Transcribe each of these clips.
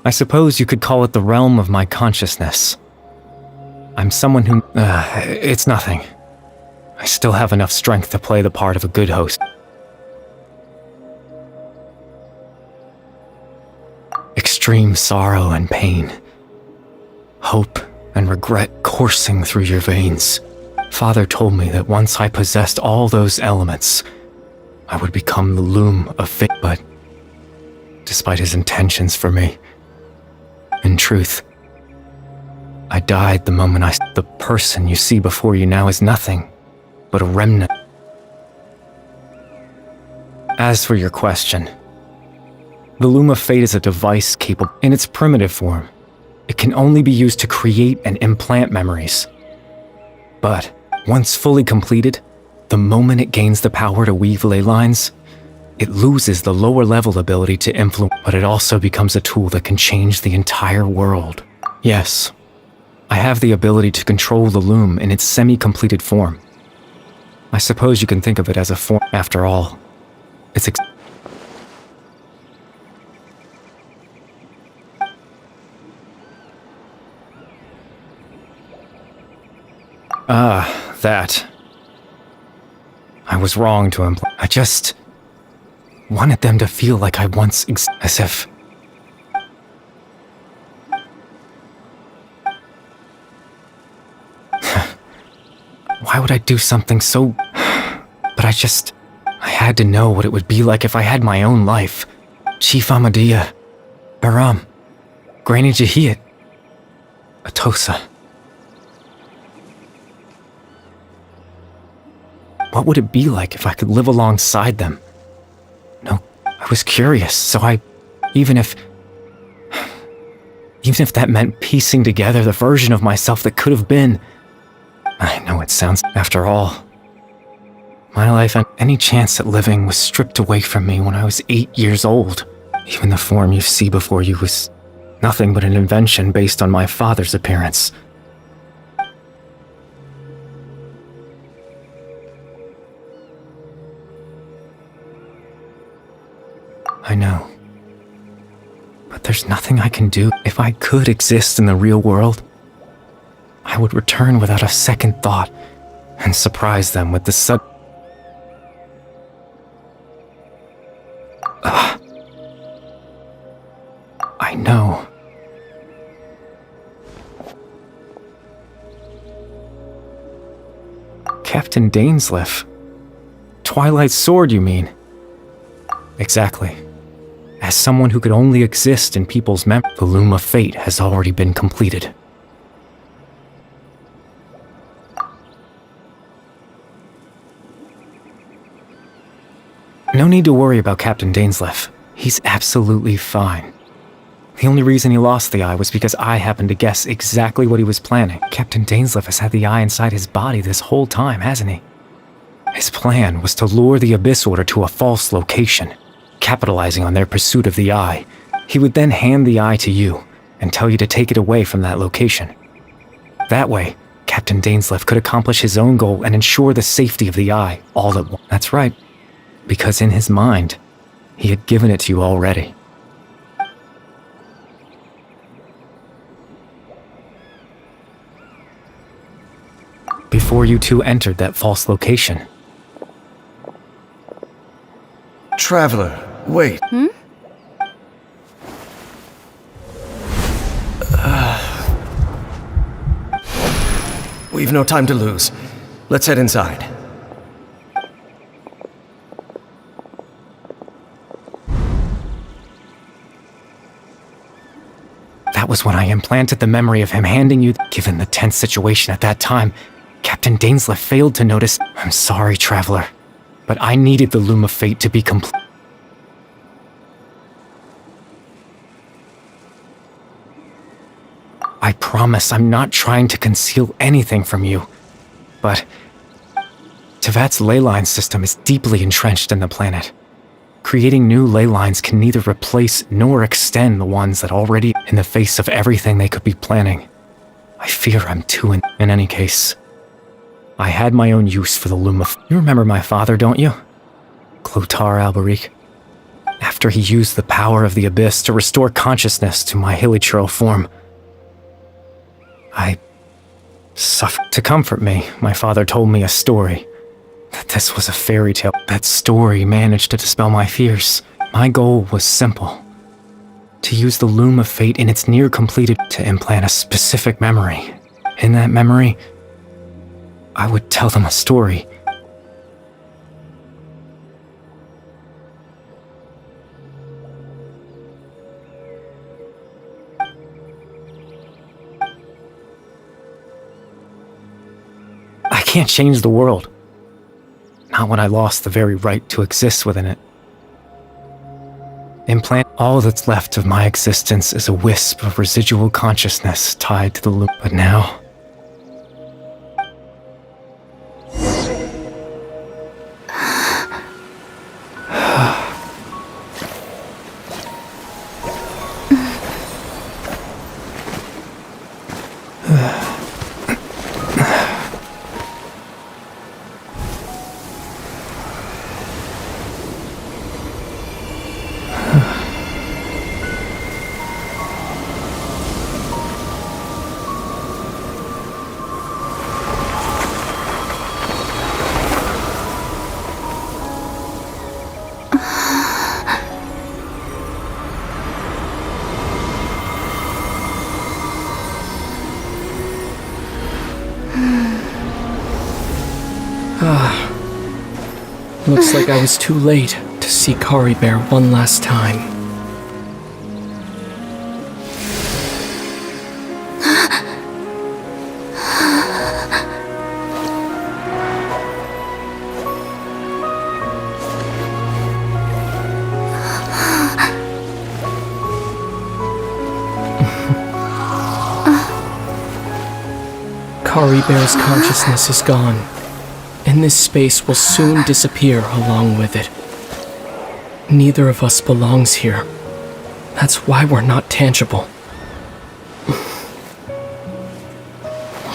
I suppose you could call it the realm of my consciousness. I'm someone who... it's nothing. I still have enough strength to play the part of a good host. Extreme sorrow and pain. Hope and regret coursing through your veins. Father told me that once I possessed all those elements, I would become the loom of fate, but despite his intentions for me, in truth, I died the moment the person you see before you now is nothing but a remnant. As for your question, the Loom of Fate is a device capable in its primitive form. It can only be used to create and implant memories. But once fully completed, the moment it gains the power to weave ley lines, it loses the lower level ability to influence, but it also becomes a tool that can change the entire world. Yes, I have the ability to control the loom in its semi-completed form. I suppose you can think of it as a form. After all, it's that. I was wrong to imply. I just wanted them to feel like I once as if... Why would I do something so... But I had to know what it would be like if I had my own life. Chief Amadia, Baram, Granny Jahiyat, Atosa. What would it be like if I could live alongside them? No, I was curious, so even if that meant piecing together the version of myself that could have been. I know it sounds... After all, my life and any chance at living was stripped away from me when I was 8 years old. Even the form you see before you was nothing but an invention based on my father's appearance. I know. But there's nothing I can do. If I could exist in the real world, I would return without a second thought and surprise them with the I know. Captain Dainsleif. Twilight Sword, you mean? Exactly. As someone who could only exist in people's memory, the Loom of Fate has already been completed. No need to worry about Captain Dainsleif. He's absolutely fine. The only reason he lost the eye was because I happened to guess exactly what he was planning. Captain Dainsleif has had the eye inside his body this whole time, hasn't he? His plan was to lure the Abyss Order to a false location, capitalizing on their pursuit of the eye. He would then hand the eye to you and tell you to take it away from that location. That way, Captain Dainsleif could accomplish his own goal and ensure the safety of the eye all at once. That's right, because in his mind, he had given it to you already. Before you two entered that false location. Traveler, wait. We've no time to lose. Let's head inside. That was when I implanted the memory of him handing you... Given the tense situation at that time, Captain Dainsleif failed to notice... I'm sorry, Traveler, but I needed the Loom of Fate to be complete. I promise I'm not trying to conceal anything from you, but Teyvat's ley line system is deeply entrenched in the planet. Creating new ley lines can neither replace nor extend the ones that already... In the face of everything they could be planning, I fear I'm too in any case, I had my own use for the Loom of... You remember my father, don't you? Clotar Alberic. After after he used the power of the Abyss to restore consciousness to my hilichurl form, I suffered. To comfort me, my father told me a story. That this was a fairy tale. That story managed to dispel my fears. My goal was simple. To use the Loom of Fate in its near-completed to implant a specific memory. In that memory, I would tell them a story. I can't change the world. Not when I lost the very right to exist within it. Implant all that's left of my existence is a wisp of residual consciousness tied to the loop. But now, Looks like I was too late to see Caribert one last time. Caribert's consciousness is gone, and this space will soon disappear along with it. Neither of us belongs here. That's why we're not tangible.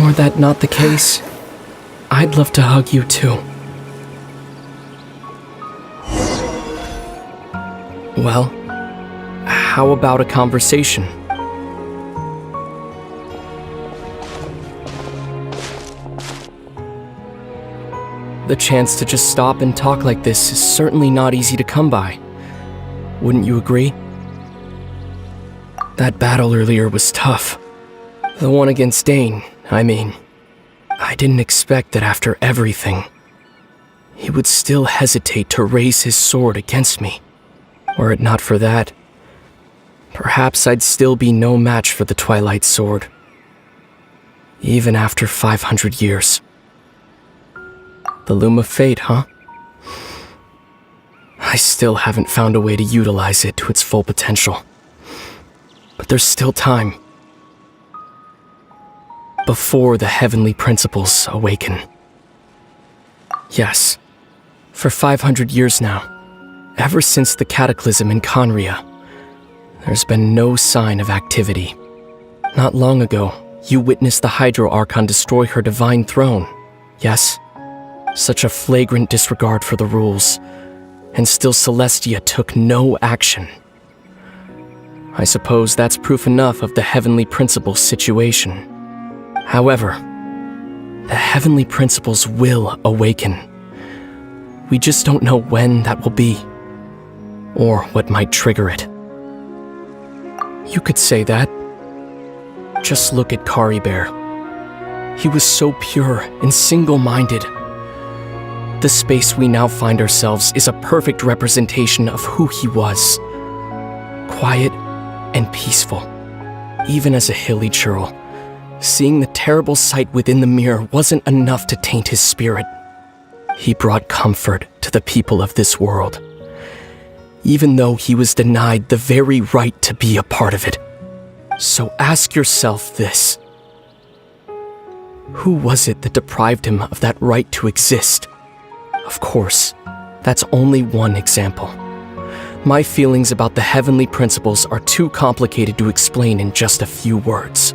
Were that not the case, I'd love to hug you too. Well, how about a conversation? The chance to just stop and talk like this is certainly not easy to come by. Wouldn't you agree? That battle earlier was tough. The one against Dane, I mean. I didn't expect that after everything, he would still hesitate to raise his sword against me. Were it not for that, perhaps I'd still be no match for the Twilight Sword. Even after 500 years. The Loom of Fate, huh? I still haven't found a way to utilize it to its full potential. But there's still time. Before the heavenly principles awaken. Yes, for 500 years now, ever since the cataclysm in Conria, there's been no sign of activity. Not long ago, you witnessed the Hydro Archon destroy her divine throne, yes? Such a flagrant disregard for the rules, and still Celestia took no action. I suppose that's proof enough of the Heavenly Principles situation. However, the Heavenly Principles will awaken. We just don't know when that will be, or what might trigger it. You could say that. Just look at Caribert. He was so pure and single-minded. The space we now find ourselves is a perfect representation of who he was. Quiet and peaceful. Even as a hilichurl, seeing the terrible sight within the mirror wasn't enough to taint his spirit. He brought comfort to the people of this world, even though he was denied the very right to be a part of it. So ask yourself this. Who was it that deprived him of that right to exist? Of course, that's only one example. My feelings about the heavenly principles are too complicated to explain in just a few words.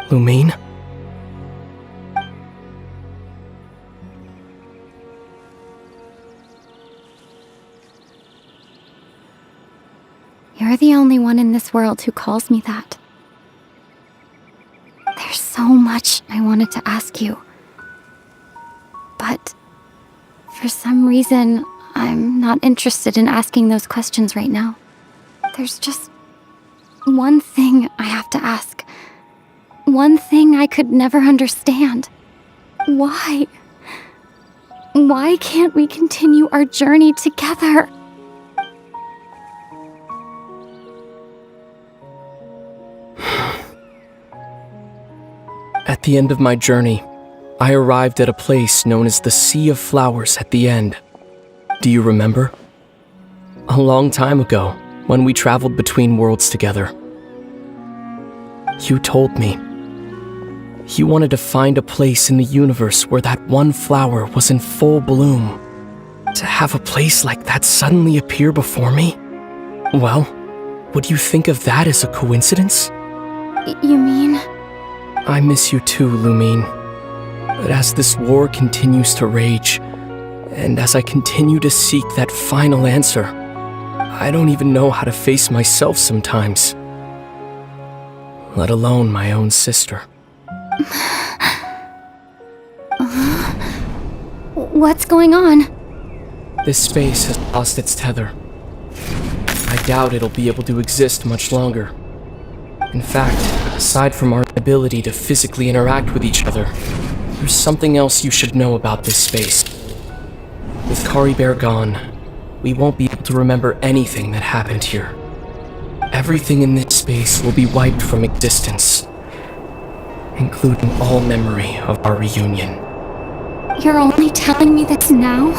Lumine? You're the only one in this world who calls me that. There's so much I wanted to ask you. But for some reason, I'm not interested in asking those questions right now. There's just one thing I have to ask. One thing I could never understand. Why? Why can't we continue our journey together? At the end of my journey, I arrived at a place known as the Sea of Flowers at the end. Do you remember? A long time ago, when we traveled between worlds together. You told me you wanted to find a place in the universe where that one flower was in full bloom. To have a place like that suddenly appear before me? Well, would you think of that as a coincidence? You mean? I miss you too, Lumine. But as this war continues to rage, and as I continue to seek that final answer, I don't even know how to face myself sometimes. Let alone my own sister. What's going on? This space has lost its tether. I doubt it'll be able to exist much longer. In fact, aside from our ability to physically interact with each other, there's something else you should know about this space. With Caribert gone, we won't be able to remember anything that happened here. Everything in this space will be wiped from existence, including all memory of our reunion. You're only telling me this now?